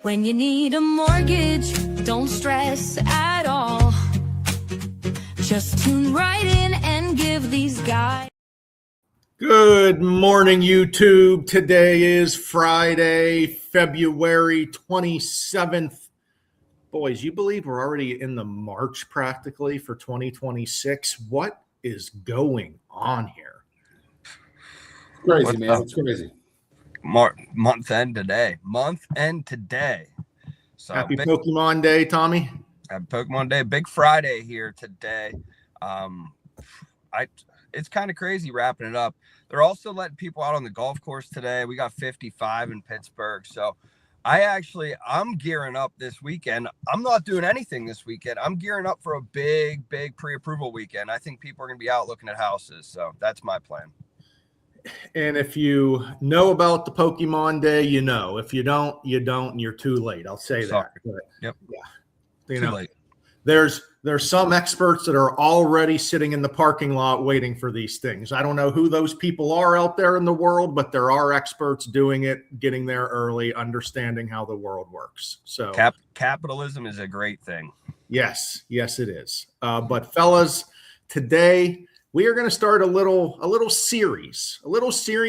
When you need a mortgage, don't stress at all. Just tune right in and give these guys. Good morning, YouTube. Today is Friday, February 27th. Boys, you believe we're already in the March practically for 2026? What is going on here? Crazy, man. It's crazy. Month end today. So Happy Pokemon Day, Tommy. Happy Pokemon Day. Big Friday here today. It's kind of crazy wrapping it up. They're also letting people out on the golf course today. We got 55 in Pittsburgh. So I'm gearing up this weekend. I'm not doing anything this weekend. I'm gearing up for a big pre-approval weekend. I think people are going to be out looking at houses. So that's my plan. And if you know about the Pokemon Day, you know. If you don't, you don't, and you're too late. I'll say that. But, yep. Yeah. Too late. There's some experts that are already sitting in the parking lot waiting for these things. I don't know who those people are out there in the world, but there are experts doing it, getting there early, understanding how the world works. So capitalism is a great thing. Yes, it is. But fellas, today we are going to start a little series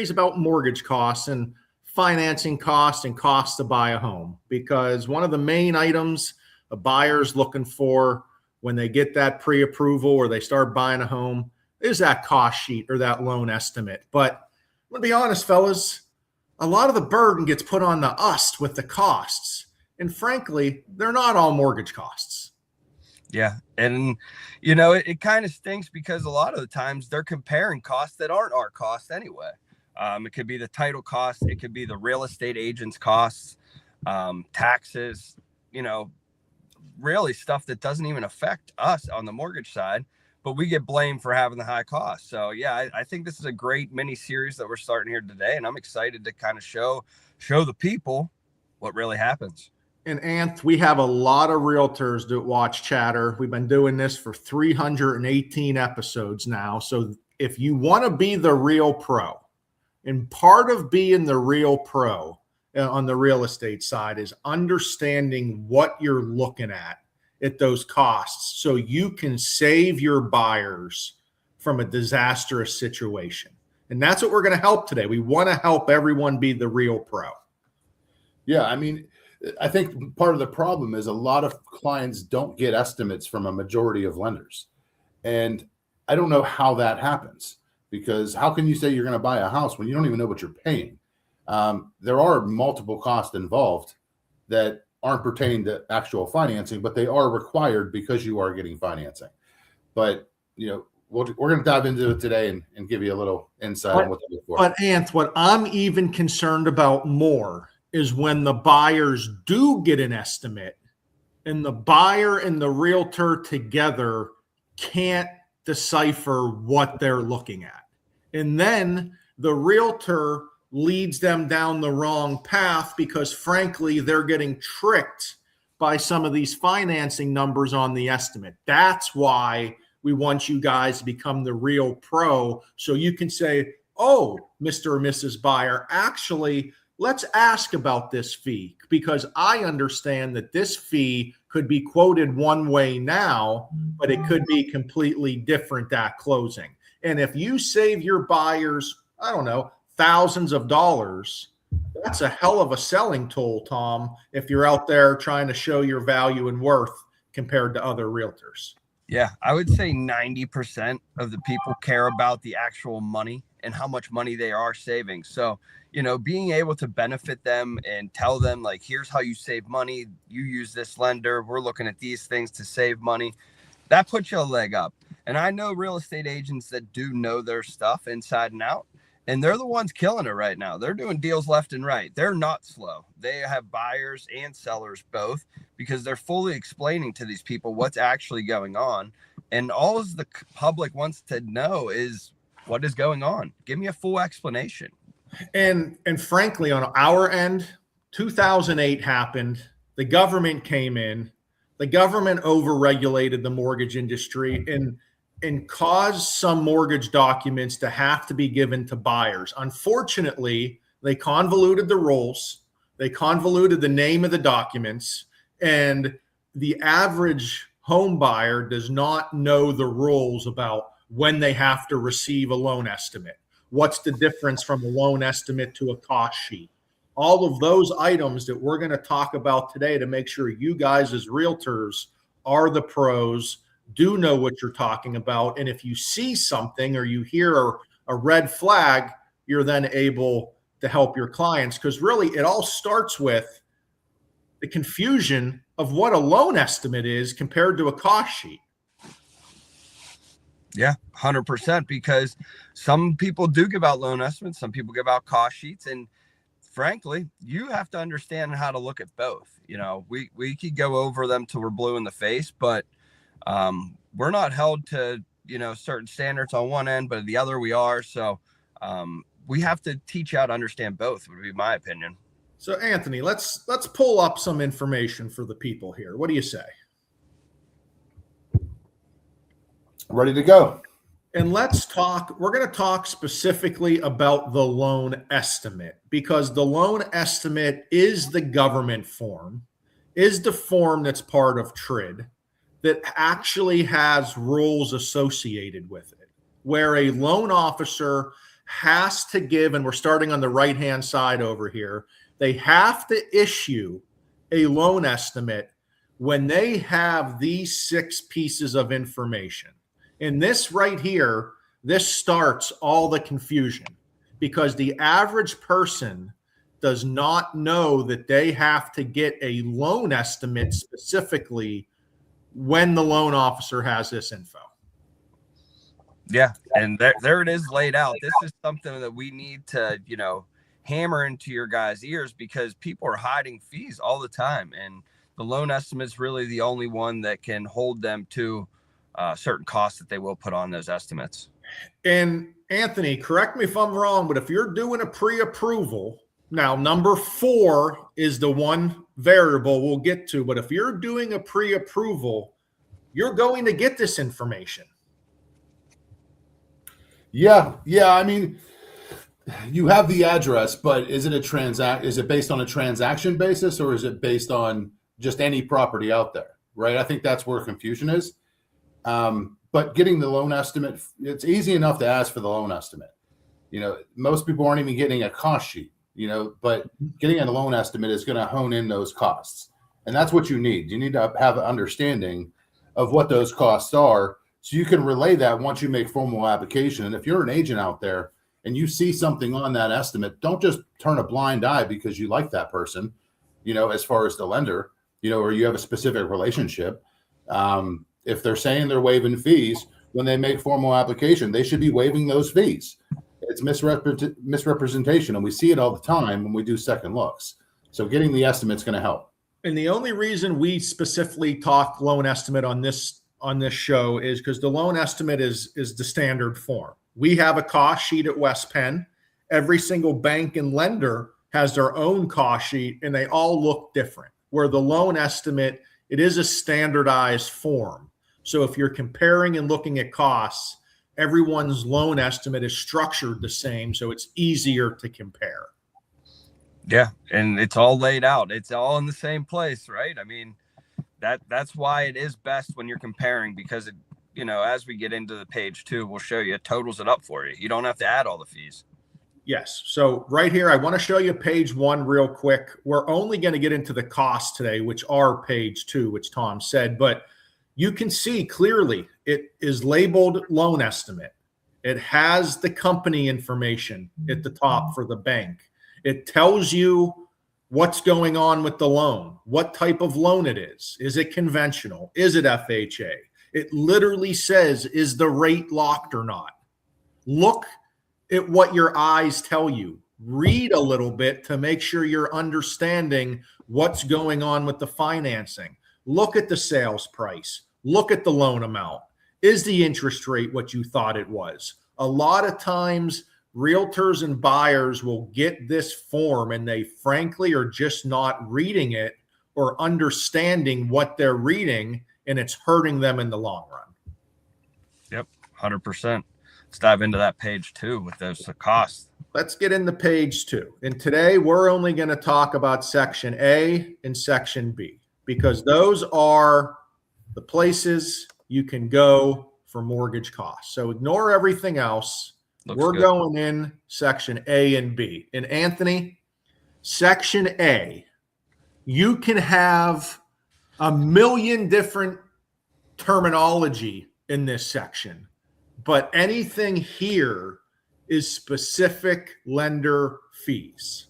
about mortgage costs and financing costs and costs to buy a home, because one of the main items a buyer's looking for when they get that pre-approval or they start buying a home is that cost sheet or that loan estimate. But I'm going to be honest, fellas, a lot of the burden gets put on us with the costs. And frankly, they're not all mortgage costs. Yeah. And, it kind of stinks because a lot of the times they're comparing costs that aren't our costs anyway. It could be the title costs. It could be the real estate agent's costs, taxes, really stuff that doesn't even affect us on the mortgage side, but we get blamed for having the high cost. So yeah, I think this is a great mini series that we're starting here today. And I'm excited to kind of show the people what really happens. And Anth, we have a lot of realtors that watch Chatter. We've been doing this for 318 episodes now. So if you want to be the real pro, and part of being the real pro on the real estate side is understanding what you're looking at those costs so you can save your buyers from a disastrous situation. And that's what we're going to help today. We want to help everyone be the real pro. Yeah, I think part of the problem is a lot of clients don't get estimates from a majority of lenders. And I don't know how that happens, because how can you say you're going to buy a house when you don't even know what you're paying? There are multiple costs involved that aren't pertaining to actual financing, but they are required because you are getting financing. But, we're going to dive into it today and give you a little insight on what to look for. But Anth, what I'm even concerned about more is when the buyers do get an estimate and the buyer and the realtor together can't decipher what they're looking at. And then the realtor leads them down the wrong path because frankly, they're getting tricked by some of these financing numbers on the estimate. That's why we want you guys to become the real pro. So you can say, oh, Mr. or Mrs. Buyer, actually, let's ask about this fee, because I understand that this fee could be quoted one way now, but it could be completely different at closing. And if you save your buyers, I don't know, thousands of dollars, that's a hell of a selling tool, Tom, if you're out there trying to show your value and worth compared to other realtors. Yeah, I would say 90% of the people care about the actual money and how much money they are saving. So, being able to benefit them and tell them, like, here's how you save money. You use this lender. We're looking at these things to save money. That puts you a leg up. And I know real estate agents that do know their stuff inside and out. And they're the ones killing it right now. They're doing deals left and right. They're not slow. They have buyers and sellers both, because they're fully explaining to these people what's actually going on. And all the public wants to know is what is going on. Give me a full explanation. And frankly, on our end, 2008 happened. The government came in. The government overregulated the mortgage industry and caused some mortgage documents to have to be given to buyers. Unfortunately, they convoluted the rules. They convoluted the name of the documents, and the average home buyer does not know the rules about when they have to receive a loan estimate. What's the difference from a loan estimate to a cost sheet? All of those items that we're going to talk about today to make sure you guys as realtors are the pros, do know what you're talking about. And if you see something or you hear a red flag, you're then able to help your clients, because really it all starts with the confusion of what a loan estimate is compared to a cost sheet. Yeah, 100%. Because some people do give out loan estimates, some people give out cost sheets, and frankly, you have to understand how to look at both. You know, we could go over them till we're blue in the face, but we're not held to, you know, certain standards on one end, but the other we are. So we have to teach you how to understand both, would be my opinion. So Anthony, let's pull up some information for the people here. What do you say? Ready to go. And let's talk, we're going to talk specifically about the loan estimate, because the loan estimate is the government form, is the form that's part of TRID that actually has rules associated with it, where a loan officer has to give, and we're starting on the right-hand side over here, they have to issue a loan estimate when they have these 6 pieces of information. And this right here, this starts all the confusion, because the average person does not know that they have to get a loan estimate specifically when the loan officer has this info. Yeah, and there it is laid out. This is something that we need to, you know, hammer into your guys' ears, because people are hiding fees all the time, and the loan estimate is really the only one that can hold them to certain costs that they will put on those estimates. And Anthony, correct me if I'm wrong, but if you're doing a pre-approval, now number 4 is the one variable we'll get to, but if you're doing a pre-approval, you're going to get this information. Yeah. I mean, you have the address, but is it is it based on a transaction basis, or is it based on just any property out there? Right. I think that's where confusion is. But getting the loan estimate, it's easy enough to ask for the loan estimate. You know, most people aren't even getting a cost sheet, you know, but getting a loan estimate is going to hone in those costs. And that's what you need. You need to have an understanding of what those costs are, so you can relay that once you make formal application. And if you're an agent out there and you see something on that estimate, don't just turn a blind eye because you like that person, you know, as far as the lender, you know, or you have a specific relationship. If they're saying they're waiving fees when they make formal application, they should be waiving those fees. It's misrepresentation, and we see it all the time when we do second looks. So getting the estimate's going to help. And the only reason we specifically talk loan estimate on this show is because the loan estimate is the standard form. We have a cost sheet at West Penn. Every single bank and lender has their own cost sheet, and they all look different. Where the loan estimate, it is a standardized form. So if you're comparing and looking at costs, everyone's loan estimate is structured the same, so it's easier to compare. Yeah, and it's all laid out. It's all in the same place, right? I mean, that's why it is best when you're comparing, because it, you know, as we get into the page 2, we'll show you, it totals it up for you. You don't have to add all the fees. Yes. So right here, I want to show you page 1 real quick. We're only going to get into the costs today, which are page 2, which Tom said, but you can see clearly it is labeled loan estimate. It has the company information at the top for the bank. It tells you what's going on with the loan, what type of loan it is. Is it conventional? Is it FHA? It literally says, is the rate locked or not? Look at what your eyes tell you. Read a little bit to make sure you're understanding what's going on with the financing. Look at the sales price. Look at the loan amount. Is the interest rate what you thought it was? A lot of times, realtors and buyers will get this form and they frankly are just not reading it or understanding what they're reading, and it's hurting them in the long run. Yep, 100%. Let's dive into that page 2 with those costs. let's get into page 2. And today we're only going to talk about section A and section B because those are the places you can go for mortgage costs. So ignore everything else. We're going in section A and B. And Anthony, section A, you can have a million different terminology in this section, but anything here is specific lender fees.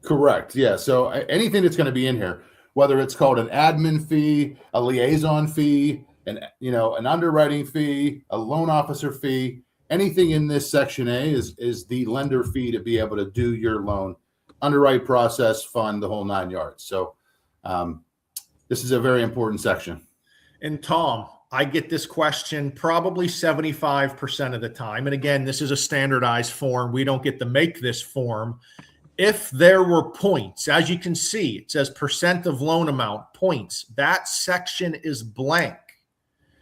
Correct. Yeah. So anything that's going to be in here, whether it's called an admin fee, a liaison fee, an underwriting fee, a loan officer fee, anything in this section A is the lender fee to be able to do your loan, underwrite process, fund, the whole 9 yards. So this is a very important section. And Tom, I get this question probably 75% of the time. And again, this is a standardized form. We don't get to make this form. If there were points, as you can see, it says percent of loan amount, points. That section is blank.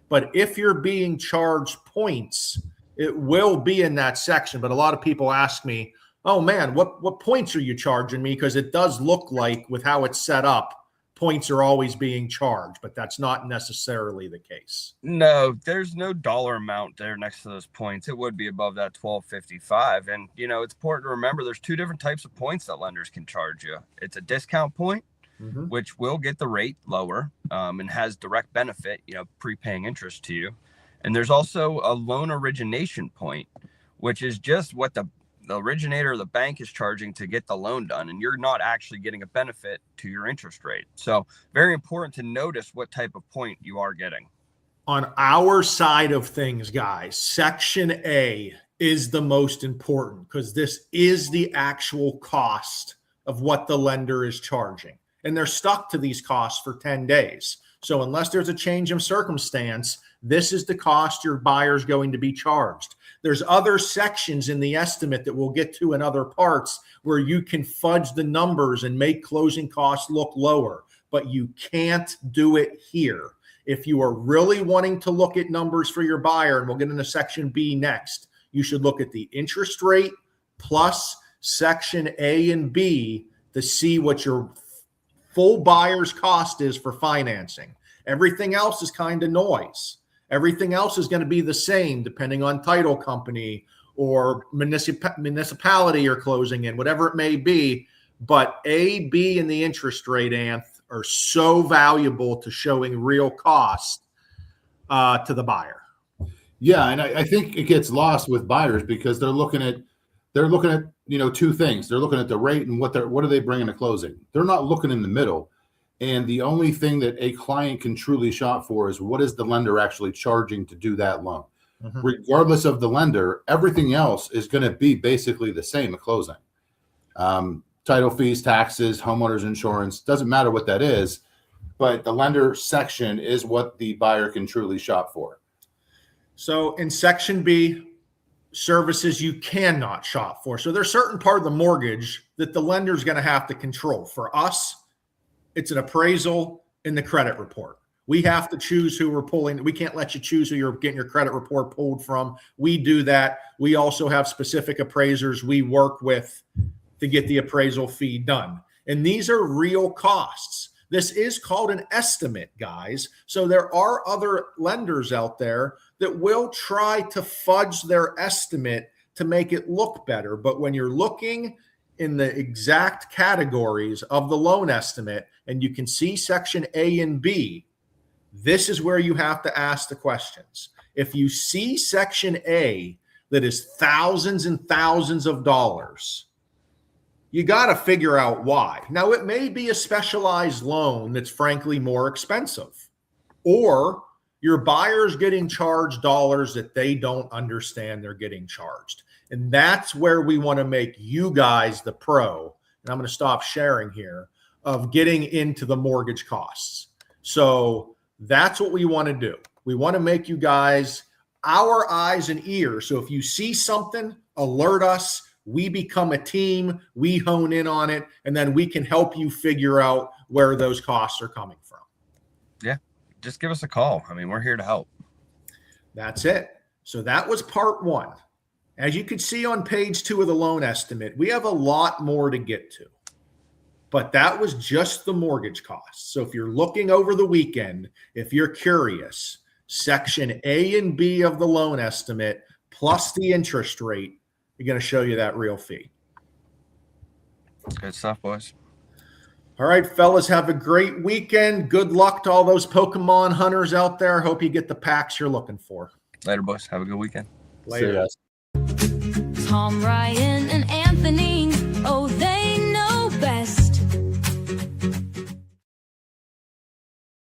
But if you're being charged points, it will be in that section. But a lot of people ask me, oh man, what points are you charging me? Because it does look like with how it's set up, points are always being charged, but that's not necessarily the case. No, there's no dollar amount there next to those points. It would be above that 1255. And, it's important to remember there's 2 different types of points that lenders can charge you. It's a discount point, which will get the rate lower and has direct benefit, prepaying interest to you. And there's also a loan origination point, which is just what the originator or the bank is charging to get the loan done, and you're not actually getting a benefit to your interest rate. So very important to notice what type of point you are getting. On our side of things, guys, section A is the most important because this is the actual cost of what the lender is charging. And they're stuck to these costs for 10 days. So unless there's a change in circumstance, this is the cost your buyer's going to be charged. There's other sections in the estimate that we'll get to in other parts where you can fudge the numbers and make closing costs look lower, but you can't do it here. If you are really wanting to look at numbers for your buyer, and we'll get into section B next, you should look at the interest rate plus section A and B to see what your full buyer's cost is for financing. Everything else is kind of noise. Everything else is going to be the same depending on title company or municipality you're closing in, whatever it may be. But A, B, and the interest rate, Anth, are so valuable to showing real cost to the buyer. Yeah, and I think it gets lost with buyers because they're looking at 2 things. They're looking at the rate and what are they bringing to closing. They're not looking in the middle. And the only thing that a client can truly shop for is what is the lender actually charging to do that loan. Regardless of the lender, everything else is going to be basically the same at closing. Title fees, taxes, homeowners insurance, doesn't matter what that is, but the lender section is what the buyer can truly shop for. So in section B, services you cannot shop for. So there's certain part of the mortgage that the lender is going to have to control. For us, it's an appraisal in the credit report. We have to choose who we're pulling. We can't let you choose who you're getting your credit report pulled from. We do that. We also have specific appraisers we work with to get the appraisal fee done. And these are real costs. This is called an estimate, guys. So there are other lenders out there that will try to fudge their estimate to make it look better. But when you're looking in the exact categories of the loan estimate, and you can see section A and B, this is where you have to ask the questions. If you see section A that is thousands and thousands of dollars, you got to figure out why. Now, it may be a specialized loan that's frankly more expensive, or your buyer's getting charged dollars that they don't understand they're getting charged. And that's where we want to make you guys the pro, and I'm going to stop sharing here, of getting into the mortgage costs. So that's what we want to do. We want to make you guys our eyes and ears. So if you see something, alert us. We become a team. We hone in on it, and then we can help you figure out where those costs are coming from. Yeah, just give us a call. I mean, we're here to help. That's it. So that was part 1. As you can see on page 2 of the loan estimate, we have a lot more to get to. But that was just the mortgage costs. So if you're looking over the weekend, if you're curious, section A and B of the loan estimate plus the interest rate, are going to show you that real fee. Good stuff, boys. All right, fellas, have a great weekend. Good luck to all those Pokemon hunters out there. Hope you get the packs you're looking for. Later, boys. Have a good weekend. Later. See you guys. Tom, Ryan, and Anthony. Oh,